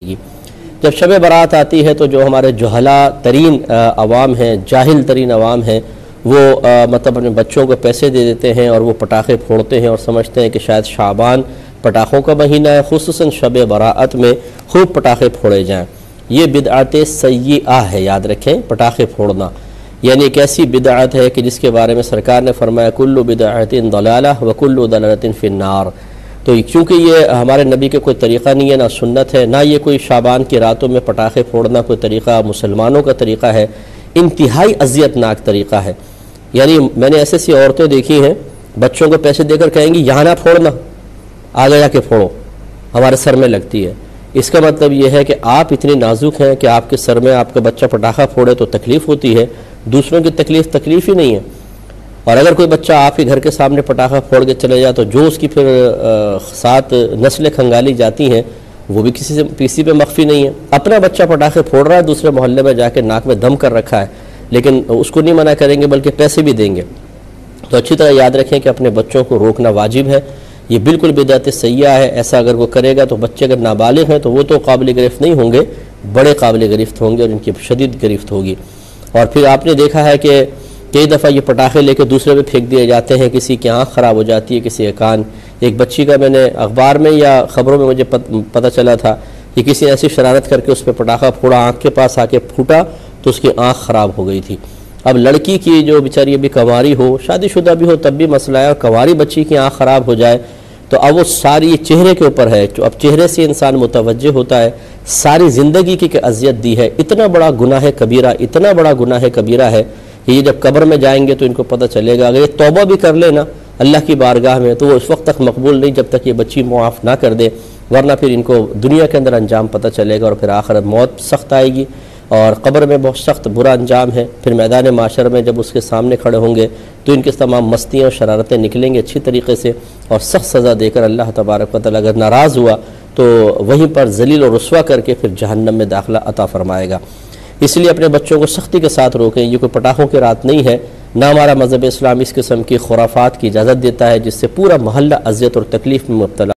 جب شب برات آتی ہے تو جو ہمارے جہلا ترین عوام ہیں، جاہل ترین عوام ہیں، وہ مطلب اپنے بچوں کو پیسے دے دیتے ہیں اور وہ پٹاخے پھوڑتے ہیں اور سمجھتے ہیں کہ شاید شعبان پٹاخوں کا مہینہ ہے، خصوصاً شب برات میں خوب پٹاخے پھوڑے جائیں۔ یہ بدعت سیئہ ہے، یاد رکھیں، پٹاخے پھوڑنا یعنی ایک ایسی بدعت ہے کہ جس کے بارے میں سرکار نے فرمایا کل بدعت ضلالہ وکل ضلالۃ فی النار۔ تو چونکہ یہ ہمارے نبی کے کوئی طریقہ نہیں ہے، نہ سنت ہے، نہ یہ کوئی شعبان کی راتوں میں پٹاخے پھوڑنا کوئی طریقہ مسلمانوں کا طریقہ ہے، انتہائی اذیت ناک طریقہ ہے۔ یعنی میں نے ایسی عورتیں دیکھی ہیں، بچوں کو پیسے دے کر کہیں گی یہاں نہ پھوڑنا، آگے جا کے پھوڑو، ہمارے سر میں لگتی ہے۔ اس کا مطلب یہ ہے کہ آپ اتنی نازک ہیں کہ آپ کے سر میں آپ کا بچہ پٹاخہ پھوڑے تو تکلیف ہوتی ہے، دوسروں کی تکلیف ہی نہیں ہے۔ اور اگر کوئی بچہ آپ کے گھر کے سامنے پٹاخہ پھوڑ کے چلے جائے تو جو اس کی پھر ساتھ نسلیں کھنگالی جاتی ہیں وہ بھی کسی پہ مخفی نہیں ہے۔ اپنا بچہ پٹاخے پھوڑ رہا ہے، دوسرے محلے میں جا کے ناک میں دم کر رکھا ہے، لیکن اس کو نہیں منع کریں گے بلکہ پیسے بھی دیں گے۔ تو اچھی طرح یاد رکھیں کہ اپنے بچوں کو روکنا واجب ہے، یہ بالکل بدعت سیئہ ہے۔ ایسا اگر وہ کرے گا تو بچے اگر نابالغ ہیں تو وہ تو قابل گرفت نہیں ہوں گے، بڑے قابل گرفت ہوں گے اور ان کی شدید گرفت ہوگی۔ اور پھر آپ نے دیکھا ہے کہ کئی دفعہ یہ پٹاخے لے کے دوسرے پہ پھینک دیے جاتے ہیں، کسی کی آنکھ خراب ہو جاتی ہے، کسی کا کان۔ ایک بچی کا میں نے اخبار میں یا خبروں میں مجھے پتہ چلا تھا کہ کسی نے ایسی شرارت کر کے اس پہ پٹاخہ پھوڑا، آنکھ کے پاس آ کے پھوٹا تو اس کی آنکھ خراب ہو گئی تھی۔ اب لڑکی کی جو بیچاری ابھی کنواری ہو، شادی شدہ بھی ہو تب بھی مسئلہ ہے، اور کنواری بچی کی آنکھ خراب ہو جائے تو اب وہ ساری چہرے کے اوپر ہے، اب چہرے سے انسان متوجہ ہوتا ہے، ساری زندگی کی کہ اذیت دی ہے۔ اتنا بڑا گناہ کبیرہ، اتنا بڑا گناہ کبیرہ ہے کہ یہ جب قبر میں جائیں گے تو ان کو پتہ چلے گا۔ اگر یہ توبہ بھی کر لے نا اللہ کی بارگاہ میں تو وہ اس وقت تک مقبول نہیں جب تک یہ بچی معاف نہ کر دے، ورنہ پھر ان کو دنیا کے اندر انجام پتہ چلے گا اور پھر آخرت موت سخت آئے گی اور قبر میں بہت سخت برا انجام ہے۔ پھر میدان معاشر میں جب اس کے سامنے کھڑے ہوں گے تو ان کے تمام مستیاں اور شرارتیں نکلیں گے اچھی طریقے سے، اور سخت سزا دے کر اللہ تبارک و تعالیٰ اگر ناراض ہوا تو وہیں پر ذلیل و رسوا کر کے پھر جہنم میں داخلہ عطا فرمائے گا۔ اس لیے اپنے بچوں کو سختی کے ساتھ روکیں۔ یہ کوئی پٹاخوں کی رات نہیں ہے، نہ ہمارا مذہب اسلام اس قسم کی خرافات کی اجازت دیتا ہے جس سے پورا محلہ اذیت اور تکلیف میں مبتلا